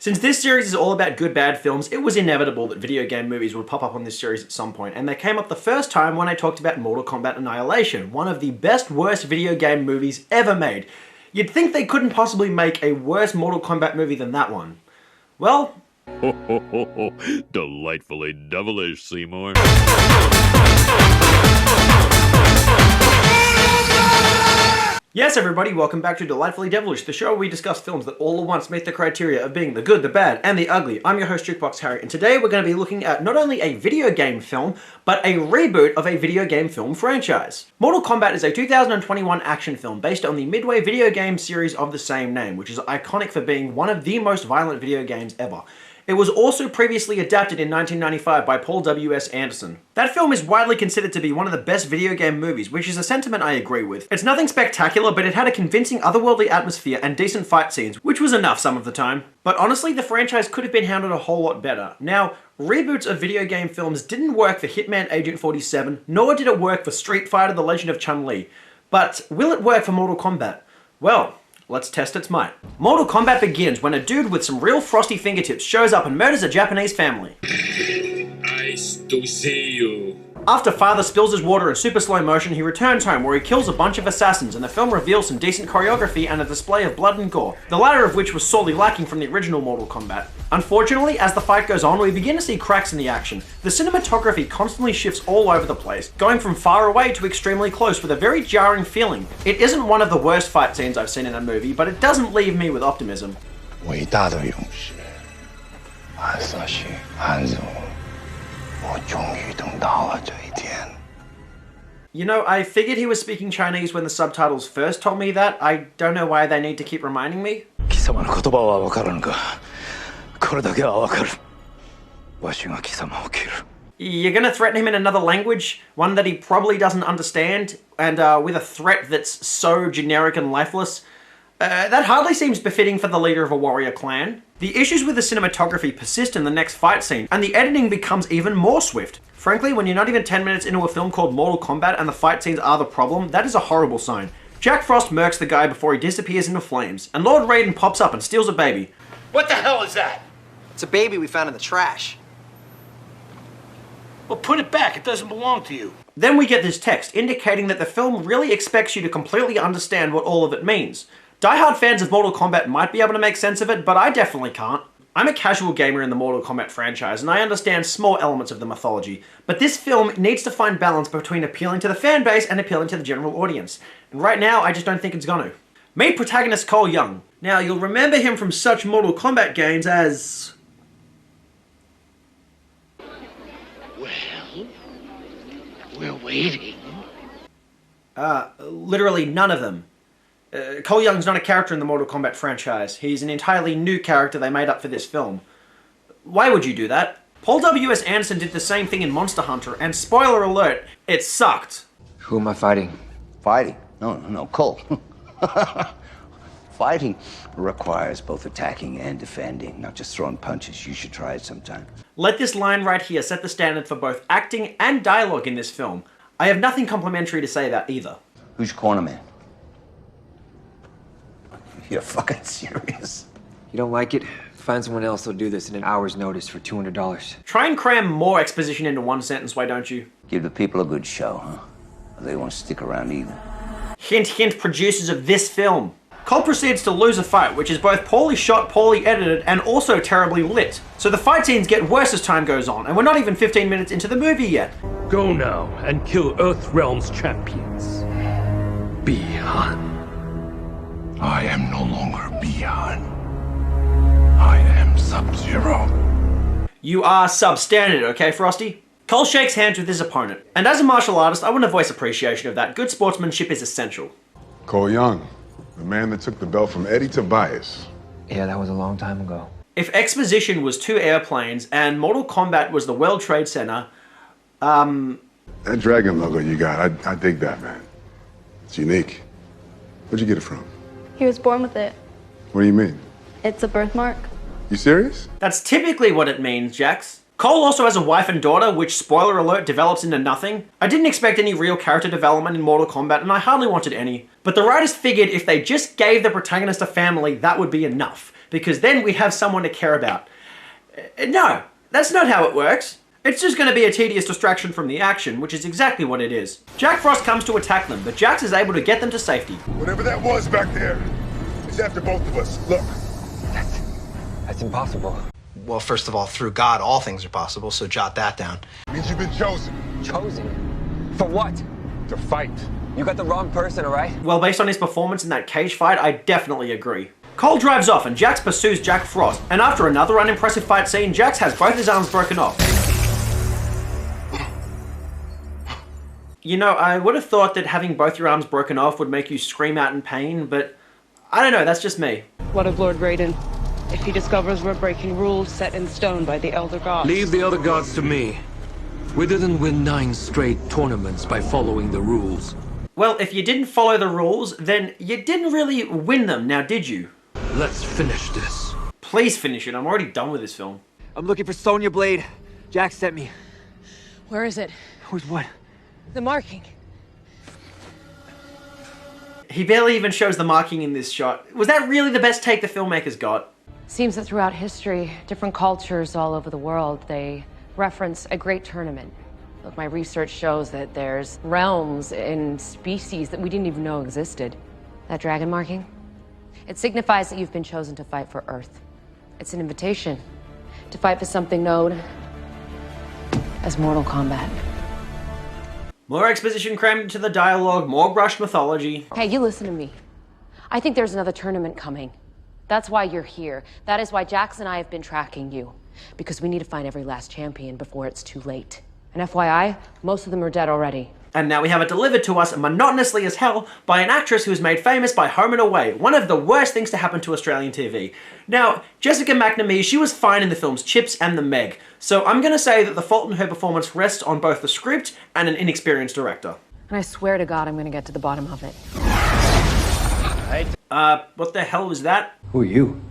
Since this series is all about good bad films, it was inevitable that video game movies would pop up on this series at some point, and they came up the first time when I talked about Mortal Kombat Annihilation, one of the best worst video game movies ever made. You'd think they couldn't possibly make a worse Mortal Kombat movie than that one. Well... Ho ho ho ho! Delightfully devilish, Seymour. Yes, everybody, welcome back to Delightfully Devilish, the show where we discuss films that all at once meet the criteria of being the good, the bad, and the ugly. I'm your host, Jukebox Harry, and today we're going to be looking at not only a video game film, but a reboot of a video game film franchise. Mortal Kombat is a 2021 action film based on the Midway video game series of the same name, which is iconic for being one of the most violent video games ever. It was also previously adapted in 1995 by Paul W.S. Anderson. That film is widely considered to be one of the best video game movies, which is a sentiment I agree with. It's nothing spectacular, but it had a convincing otherworldly atmosphere and decent fight scenes, which was enough some of the time. But honestly, the franchise could have been handled a whole lot better. Now, reboots of video game films didn't work for Hitman Agent 47, nor did it work for Street Fighter: The Legend of Chun-Li. But will it work for Mortal Kombat? Well, let's test its might. Mortal Kombat begins when a dude with some real frosty fingertips shows up and murders a Japanese family. Nice to see you. After father spills his water in super slow motion, he returns home where he kills a bunch of assassins, and the film reveals some decent choreography and a display of blood and gore, the latter of which was sorely lacking from the original Mortal Kombat. Unfortunately, as the fight goes on, we begin to see cracks in the action. The cinematography constantly shifts all over the place, going from far away to extremely close with a very jarring feeling. It isn't one of the worst fight scenes I've seen in a movie, but it doesn't leave me with optimism. 伟大的勇士，安瑟西，汉族，我终于等到了这一天。 You know, I figured he was speaking Chinese when the subtitles first told me that. I don't know why they need to keep reminding me. 貴様の言葉は分からんが、これだけは分かる。わしが貴様を切る。 You're gonna threaten him in another language, one that he probably doesn't understand, and with a threat that's so generic and lifeless. That hardly seems befitting for the leader of a warrior clan. The issues with the cinematography persist in the next fight scene, and the editing becomes even more swift. Frankly, when you're not even 10 minutes into a film called Mortal Kombat and the fight scenes are the problem, that is a horrible sign. Jack Frost murks the guy before he disappears into flames, and Lord Raiden pops up and steals a baby. What the hell is that? It's a baby we found in the trash. Well, put it back. It doesn't belong to you. Then we get this text, indicating that the film really expects you to completely understand what all of it means. Die-hard fans of Mortal Kombat might be able to make sense of it, but I definitely can't. I'm a casual gamer in the Mortal Kombat franchise, and I understand small elements of the mythology, but this film needs to find balance between appealing to the fan base and appealing to the general audience. And right now, I just don't think it's gonna. Meet protagonist Cole Young. Now, you'll remember him from such Mortal Kombat games as... Well, we're waiting. Literally none of them. Cole Young's not a character in the Mortal Kombat franchise. He's an entirely new character they made up for this film. Why would you do that? Paul W.S. Anderson did the same thing in Monster Hunter, and spoiler alert, it sucked. Who am I fighting? Fighting? No, Cole. Fighting requires both attacking and defending, not just throwing punches. You should try it sometime. Let this line right here set the standard for both acting and dialogue in this film. I have nothing complimentary to say about either. Who's your corner man? You're fucking serious? You don't like it? Find someone else who'll do this in an hour's notice for $200. Try and cram more exposition into one sentence, why don't you? Give the people a good show, huh? They won't stick around either. Hint, hint, producers of this film. Cole proceeds to lose a fight, which is both poorly shot, poorly edited, and also terribly lit. So the fight scenes get worse as time goes on, and we're not even 15 minutes into the movie yet. Go now and kill Earthrealm's champions. Bi-Han. I am no longer Bi-Han. I am Sub-Zero. You are substandard, okay, Frosty? Cole shakes hands with his opponent, and as a martial artist, I want to voice appreciation of that. Good sportsmanship is essential. Cole Young, the man that took the belt from Eddie Tobias. Yeah, that was a long time ago. If exposition was 2 airplanes and Mortal Kombat was the World Trade Center, That dragon logo you got, I dig that, man. It's unique. Where'd you get it from? He was born with it. What do you mean? It's a birthmark. You serious? that's typically what it means, Jax. Cole also has a wife and daughter, which, spoiler alert, develops into nothing. I didn't expect any real character development in Mortal Kombat, and I hardly wanted any. But the writers figured if they just gave the protagonist a family, that would be enough. because then we have someone to care about. No, that's not how it works. It's just going to be a tedious distraction from the action, which is exactly what it is. Jack Frost comes to attack them, but Jax is able to get them to safety. Whatever that was back there, it's after both of us. Look. That's impossible. Well, first of all, through God, all things are possible, so jot that down. Means you've been chosen. Chosen? For what? To fight. You got the wrong person, all right? Well, based on his performance in that cage fight, I definitely agree. Cole drives off and Jax pursues Jack Frost, and after another unimpressive fight scene, Jax has both his arms broken off. You know, I would have thought that having both your arms broken off would make you scream out in pain, but I don't know, that's just me. What of Lord Raiden? If he discovers we're breaking rules set in stone by the Elder Gods. Leave the other gods to me. We didn't win 9 straight tournaments by following the rules. Well, if you didn't follow the rules, then you didn't really win them, now did you? Let's finish this. Please finish it, I'm already done with this film. I'm looking for Sonya Blade. Jack sent me. Where is it? Where's what? The marking. He barely even shows the marking in this shot. Was that really the best take the filmmakers got? Seems that throughout history, different cultures all over the world, they reference a great tournament. Look, my research shows that there's realms and species that we didn't even know existed. That dragon marking? It signifies that you've been chosen to fight for Earth. It's an invitation to fight for something known as Mortal Kombat. More exposition crammed into the dialogue, more brushed mythology. Hey, you listen to me. I think there's another tournament coming. That's why you're here. That is why Jax and I have been tracking you. Because we need to find every last champion before it's too late. And FYI, most of them are dead already. And now we have it delivered to us monotonously as hell by an actress who was made famous by Home and Away, one of the worst things to happen to Australian TV. Now, Jessica McNamee, she was fine in the films Chips and The Meg, so I'm gonna say that the fault in her performance rests on both the script and an inexperienced director. And I swear to God, I'm gonna get to the bottom of it. What the hell was that? Who are you?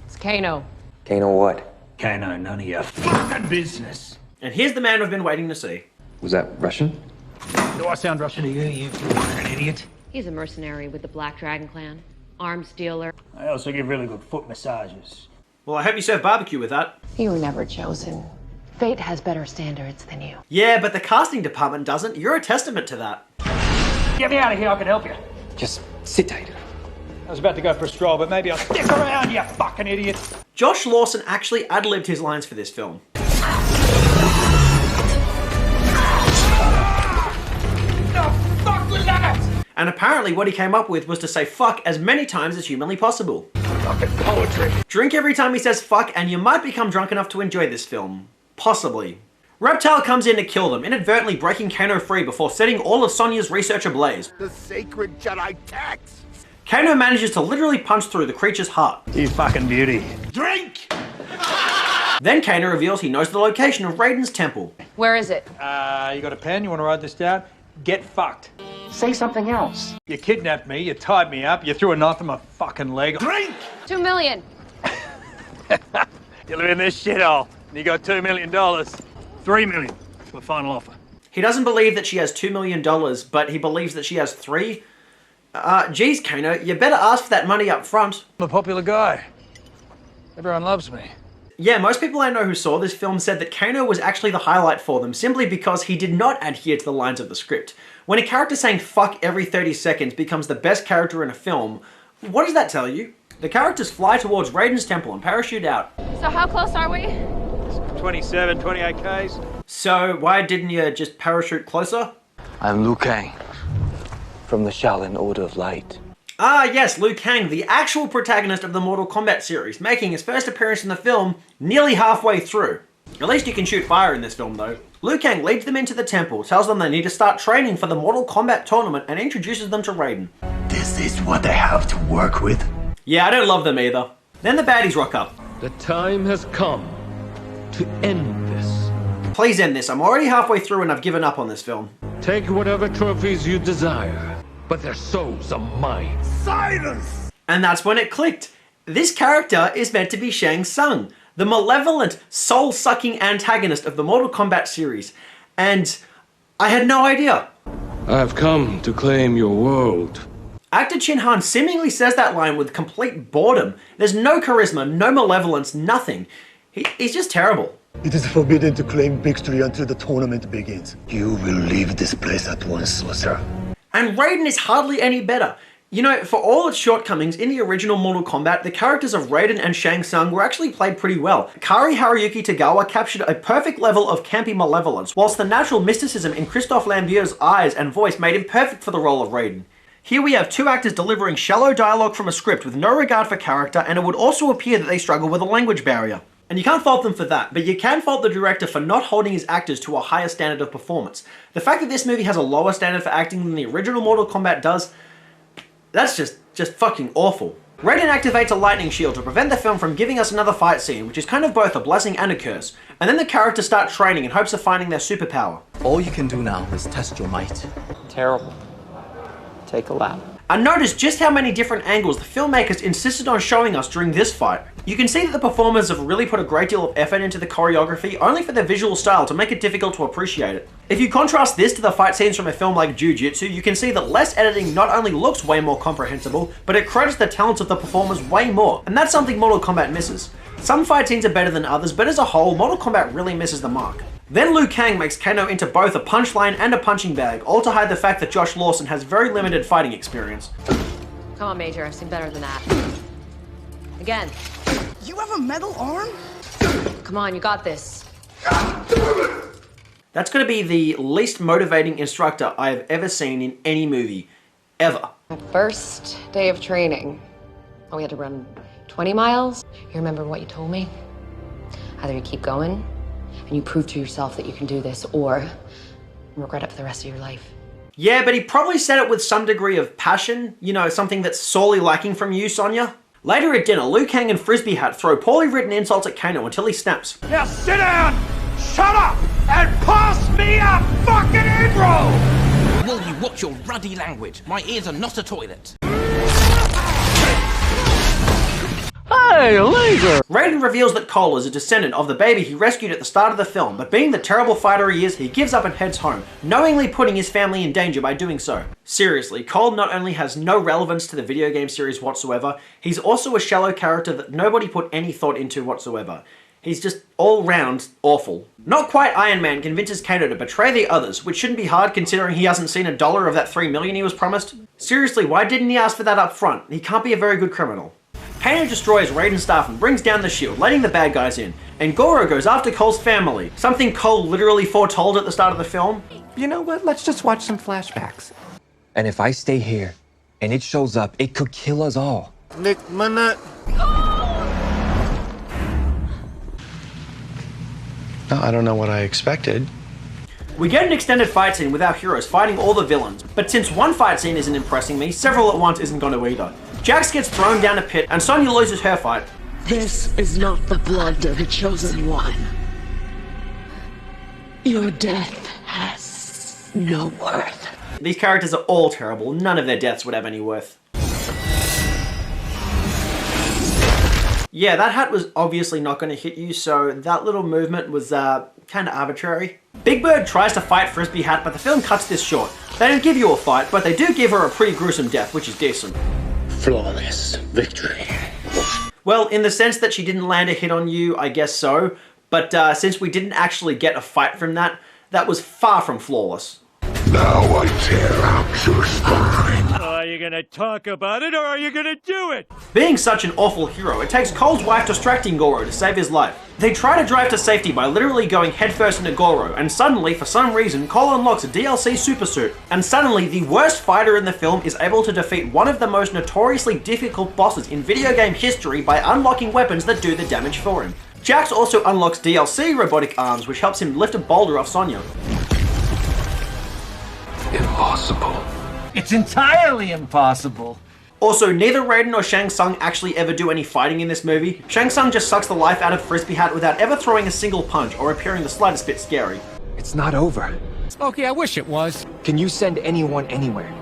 It's Kano. Kano what? Kano, none of your fucking business. And here's the man we've been waiting to see. Was that Russian? Do I sound Russian to you, you fucking idiot? He's a mercenary with the Black Dragon Clan. Arms dealer. I also give really good foot massages. Well, I hope you serve barbecue with that. You were never chosen. Fate has better standards than you. Yeah, but the casting department doesn't. You're a testament to that. Get me out of here, I can help you. Just sit tight. I was about to go for a stroll, but maybe I'll stick around, you fucking idiot. Josh Lawson actually ad-libbed his lines for this film. And apparently what he came up with was to say fuck as many times as humanly possible. Fucking poetry. Drink every time he says fuck and you might become drunk enough to enjoy this film. Possibly. Reptile comes in to kill them, inadvertently breaking Kano free before setting all of Sonya's research ablaze. The sacred Jedi text. Kano manages to literally punch through the creature's heart. You fucking beauty. Drink! Then Kano reveals he knows the location of Raiden's temple. Where is it? You got a pen? You want to write this down? Get fucked. Say something else. You kidnapped me, you tied me up, you threw a knife in my fucking leg. Drink! 2 million. You live in this shithole, and you got $2 million. 3 million. That's my final offer. He doesn't believe that she has $2 million, but he believes that she has 3. Geez, Kano, you better ask for that money up front. I'm a popular guy. Everyone loves me. Yeah, most people I know who saw this film said that Kano was actually the highlight for them simply because he did not adhere to the lines of the script. When a character saying fuck every 30 seconds becomes the best character in a film, what does that tell you? The characters fly towards Raiden's temple and parachute out. So how close are we? 27, 28 Ks. So why didn't you just parachute closer? I'm Liu Kang, from the Shaolin Order of Light. Ah yes, Liu Kang, the actual protagonist of the Mortal Kombat series, making his first appearance in the film nearly halfway through. At least you can shoot fire in this film though. Liu Kang leads them into the temple, tells them they need to start training for the Mortal Kombat tournament and introduces them to Raiden. This is what I have to work with. Yeah, I don't love them either. Then the baddies rock up. The time has come to end this. Please end this, I'm already halfway through and I've given up on this film. Take whatever trophies you desire, but their souls are mine. Silence! And that's when it clicked. This character is meant to be Shang Tsung, the malevolent, soul-sucking antagonist of the Mortal Kombat series. And I had no idea. I have come to claim your world. Actor Chin Han seemingly says that line with complete boredom. There's no charisma, no malevolence, nothing. He's just terrible. It is forbidden to claim victory until the tournament begins. You will leave this place at once, sorcerer. And Raiden is hardly any better. You know, for all its shortcomings, in the original Mortal Kombat, the characters of Raiden and Shang Tsung were actually played pretty well. Kari Haruyuki Tagawa captured a perfect level of campy malevolence, whilst the natural mysticism in Christophe Lambier's eyes and voice made him perfect for the role of Raiden. Here we have two actors delivering shallow dialogue from a script with no regard for character, and it would also appear that they struggle with a language barrier. And you can't fault them for that, but you can fault the director for not holding his actors to a higher standard of performance. The fact that this movie has a lower standard for acting than the original Mortal Kombat does, that's just fucking awful. Raiden activates a lightning shield to prevent the film from giving us another fight scene, which is kind of both a blessing and a curse. And then the characters start training in hopes of finding their superpower. All you can do now is test your might. Terrible. Take a lap. And notice just how many different angles the filmmakers insisted on showing us during this fight. You can see that the performers have really put a great deal of effort into the choreography, only for their visual style to make it difficult to appreciate it. If you contrast this to the fight scenes from a film like Jiu-Jitsu, you can see that less editing not only looks way more comprehensible, but it credits the talents of the performers way more, and that's something Mortal Kombat misses. Some fight scenes are better than others, but as a whole, Mortal Kombat really misses the mark. Then Liu Kang makes Kano into both a punchline and a punching bag, all to hide the fact that Josh Lawson has very limited fighting experience. Come on, Major, I've seen better than that. Again. You have a metal arm? Come on, you got this. That's going to be the least motivating instructor I have ever seen in any movie. Ever. My first day of training. Oh, we had to run 20 miles. You remember what you told me? Either you keep going, and you prove to yourself that you can do this, or regret it for the rest of your life. Yeah, but he probably said it with some degree of passion, you know, something that's sorely lacking from you, Sonya. Later at dinner, Liu Kang and Frisbee Hat throw poorly written insults at Kano until he snaps. Now sit down, shut up, and pass me a fucking egg roll! Will you watch your ruddy language? My ears are not a toilet. Hey, laser! Raiden reveals that Cole is a descendant of the baby he rescued at the start of the film, but being the terrible fighter he is, he gives up and heads home, knowingly putting his family in danger by doing so. Seriously, Cole not only has no relevance to the video game series whatsoever, he's also a shallow character that nobody put any thought into whatsoever. He's just all-round awful. Not quite Iron Man convinces Kano to betray the others, which shouldn't be hard considering he hasn't seen $1 of that $3 million he was promised. Seriously, why didn't he ask for that up front? He can't be a very good criminal. Kano destroys Raiden's staff and brings down the shield, letting the bad guys in. And Goro goes after Cole's family, something Cole literally foretold at the start of the film. You know what? Let's just watch some flashbacks. And if I stay here, and it shows up, it could kill us all. Nick, minute. I don't know what I expected. We get an extended fight scene with our heroes fighting all the villains, but since one fight scene isn't impressing me, several at once isn't going to either. Jax gets thrown down a pit, and Sonya loses her fight. This is not the blood of the chosen one. Your death has no worth. These characters are all terrible. None of their deaths would have any worth. Yeah, that hat was obviously not going to hit you, so that little movement was kind of arbitrary. Big Bird tries to fight Frisbee Hat, but the film cuts this short. They don't give you a fight, but they do give her a pretty gruesome death, which is decent. Flawless victory. Well, in the sense that she didn't land a hit on you, I guess so. But since we didn't actually get a fight from that, that was far from flawless. Now I tear out your spine. Are you gonna talk about it or are you gonna do it? Being such an awful hero, it takes Cole's wife distracting Goro to save his life. They try to drive to safety by literally going headfirst into Goro, and suddenly, for some reason, Cole unlocks a DLC supersuit. And suddenly, the worst fighter in the film is able to defeat one of the most notoriously difficult bosses in video game history by unlocking weapons that do the damage for him. Jax also unlocks DLC robotic arms, which helps him lift a boulder off Sonya. Impossible. It's entirely impossible. Also, neither Raiden or Shang Tsung actually ever do any fighting in this movie. Shang Tsung just sucks the life out of Frisbee Hat without ever throwing a single punch or appearing the slightest bit scary. It's not over. Smokey, I wish it was. Can you send anyone anywhere?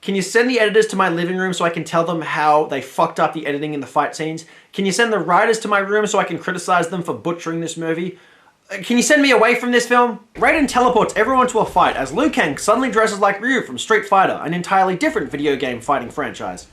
Can you send the editors to my living room so I can tell them how they fucked up the editing in the fight scenes? Can you send the writers to my room so I can criticize them for butchering this movie? Can you send me away from this film? Raiden teleports everyone to a fight as Liu Kang suddenly dresses like Ryu from Street Fighter, an entirely different video game fighting franchise.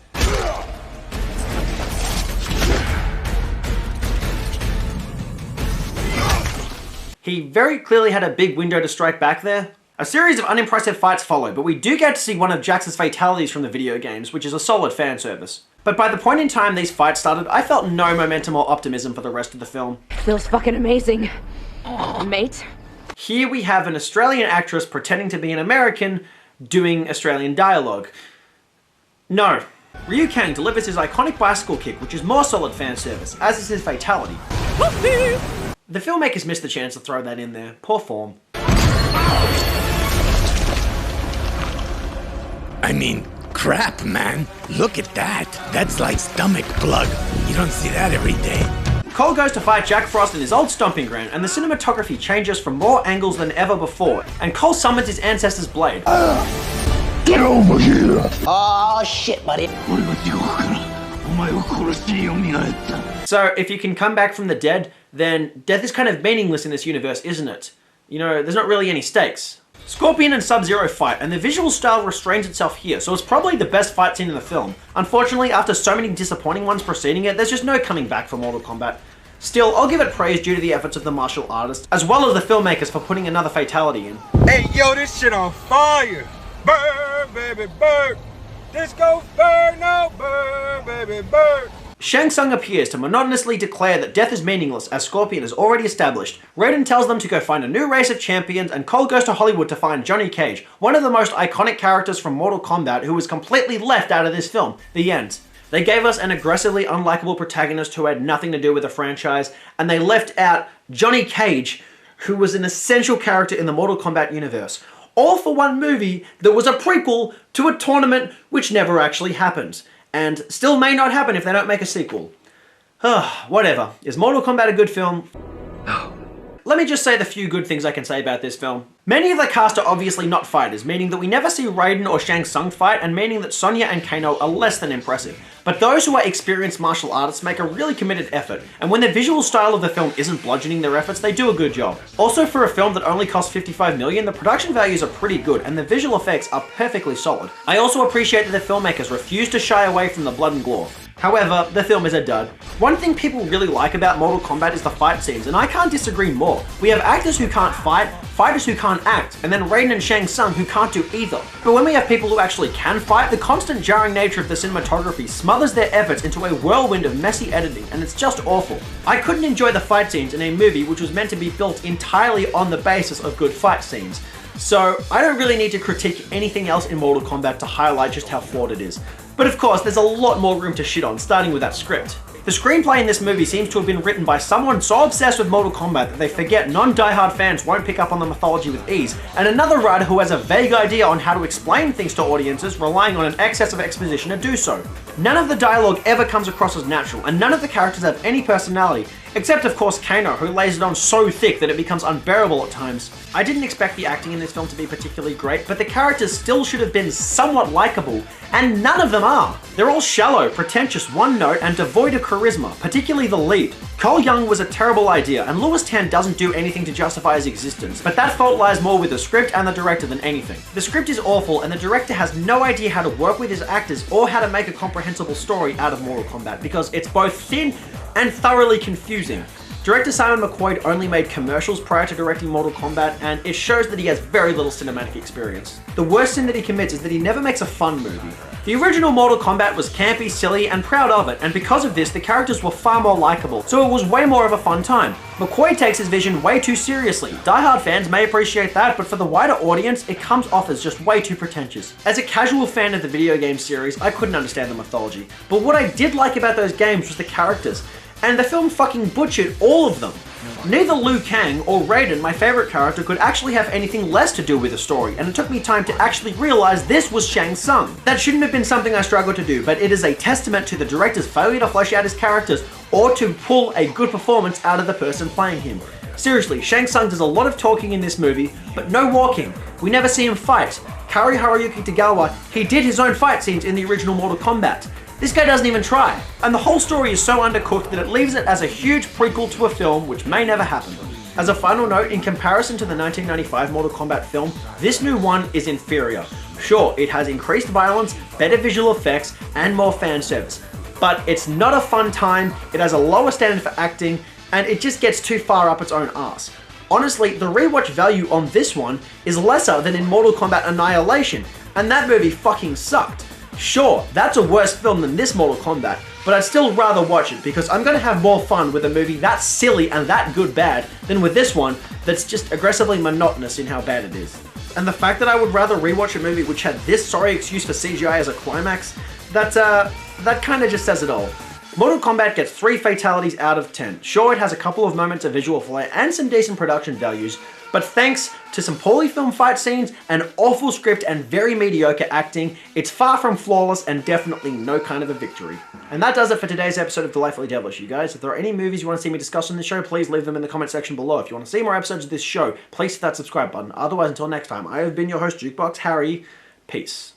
He very clearly had a big window to strike back there. A series of unimpressive fights follow, but we do get to see one of Jax's fatalities from the video games, which is a solid fan service. But by the point in time these fights started, I felt no momentum or optimism for the rest of the film. Feels fucking amazing, mate. Here we have an Australian actress pretending to be an American doing Australian dialogue. No. Liu Kang delivers his iconic bicycle kick, which is more solid fan service, as is his fatality. The filmmakers missed the chance to throw that in there. Poor form. I mean, crap, man. Look at that. That's like stomach plug. You don't see that every day. Cole goes to fight Jack Frost in his old stomping ground, and the cinematography changes from more angles than ever before, and Cole summons his ancestor's blade. Get over here! Oh, shit, buddy. So, if you can come back from the dead, then death is kind of meaningless in this universe, isn't it? You know, there's not really any stakes. Scorpion and Sub-Zero fight, and the visual style restrains itself here, so it's probably the best fight scene in the film. Unfortunately, after so many disappointing ones preceding it, there's just no coming back for Mortal Kombat. Still, I'll give it praise due to the efforts of the martial artist, as well as the filmmakers for putting another fatality in. Hey, yo, this shit on fire. Burn, baby, burn. Disco burn, no burn, baby, burn. Shang Tsung appears to monotonously declare that death is meaningless, as Scorpion is already established. Raiden tells them to go find a new race of champions, and Cole goes to Hollywood to find Johnny Cage, one of the most iconic characters from Mortal Kombat who was completely left out of this film. The end. They gave us an aggressively unlikable protagonist who had nothing to do with the franchise, and they left out Johnny Cage, who was an essential character in the Mortal Kombat universe. All for one movie that was a prequel to a tournament which never actually happened. And still may not happen if they don't make a sequel. Whatever. Is Mortal Kombat a good film? No. Let me just say the few good things I can say about this film. Many of the cast are obviously not fighters, meaning that we never see Raiden or Shang Tsung fight, and meaning that Sonya and Kano are less than impressive. But those who are experienced martial artists make a really committed effort, and when the visual style of the film isn't bludgeoning their efforts, they do a good job. Also, for a film that only cost $55 million, the production values are pretty good, and the visual effects are perfectly solid. I also appreciate that the filmmakers refuse to shy away from the blood and gore. However, the film is a dud. One thing people really like about Mortal Kombat is the fight scenes, and I can't disagree more. We have actors who can't fight, fighters who can't act, and then Raiden and Shang Tsung who can't do either. But when we have people who actually can fight, the constant jarring nature of the cinematography smothers their efforts into a whirlwind of messy editing, and it's just awful. I couldn't enjoy the fight scenes in a movie which was meant to be built entirely on the basis of good fight scenes. So, I don't really need to critique anything else in Mortal Kombat to highlight just how flawed it is. But of course, there's a lot more room to shit on, starting with that script. The screenplay in this movie seems to have been written by someone so obsessed with Mortal Kombat that they forget non-diehard fans won't pick up on the mythology with ease, and another writer who has a vague idea on how to explain things to audiences, relying on an excess of exposition to do so. None of the dialogue ever comes across as natural, and none of the characters have any personality, except of course Kano, who lays it on so thick that it becomes unbearable at times. I didn't expect the acting in this film to be particularly great, but the characters still should have been somewhat likable, and none of them are. They're all shallow, pretentious, one-note, and devoid of charisma, particularly the lead. Cole Young was a terrible idea, and Louis Tan doesn't do anything to justify his existence, but that fault lies more with the script and the director than anything. The script is awful, and the director has no idea how to work with his actors or how to make a comprehensible story out of Mortal Kombat, because it's both thin and thoroughly confusing. Director Simon McQuoid only made commercials prior to directing Mortal Kombat, and it shows that he has very little cinematic experience. The worst sin that he commits is that he never makes a fun movie. The original Mortal Kombat was campy, silly, and proud of it, and because of this, the characters were far more likable, so it was way more of a fun time. McQuoid takes his vision way too seriously. Die-hard fans may appreciate that, but for the wider audience, it comes off as just way too pretentious. As a casual fan of the video game series, I couldn't understand the mythology, but what I did like about those games was the characters, and the film fucking butchered all of them. Neither Liu Kang or Raiden, my favorite character, could actually have anything less to do with the story, and it took me time to actually realize this was Shang Tsung. That shouldn't have been something I struggled to do, but it is a testament to the director's failure to flesh out his characters or to pull a good performance out of the person playing him. Seriously, Shang Tsung does a lot of talking in this movie, but no walking. We never see him fight. Kari Haruyuki Tagawa, he did his own fight scenes in the original Mortal Kombat. This guy doesn't even try, and the whole story is so undercooked that it leaves it as a huge prequel to a film which may never happen. As a final note, in comparison to the 1995 Mortal Kombat film, this new one is inferior. Sure, it has increased violence, better visual effects, and more fan service, but it's not a fun time, it has a lower standard for acting, and it just gets too far up its own arse. Honestly, the rewatch value on this one is lesser than in Mortal Kombat Annihilation, and that movie fucking sucked. Sure, that's a worse film than this Mortal Kombat, but I'd still rather watch it because I'm gonna have more fun with a movie that silly and that good bad than with this one that's just aggressively monotonous in how bad it is. And the fact that I would rather rewatch a movie which had this sorry excuse for CGI as a climax, that kinda just says it all. Mortal Kombat gets 3 fatalities out of 10. Sure, it has a couple of moments of visual flair and some decent production values, but thanks to some poorly filmed fight scenes, an awful script and very mediocre acting, it's far from flawless and definitely no kind of a victory. And that does it for today's episode of Delightfully Devilish, you guys. If there are any movies you want to see me discuss on this show, please leave them in the comment section below. If you want to see more episodes of this show, please hit that subscribe button. Otherwise, until next time, I have been your host, Jukebox Harry. Peace.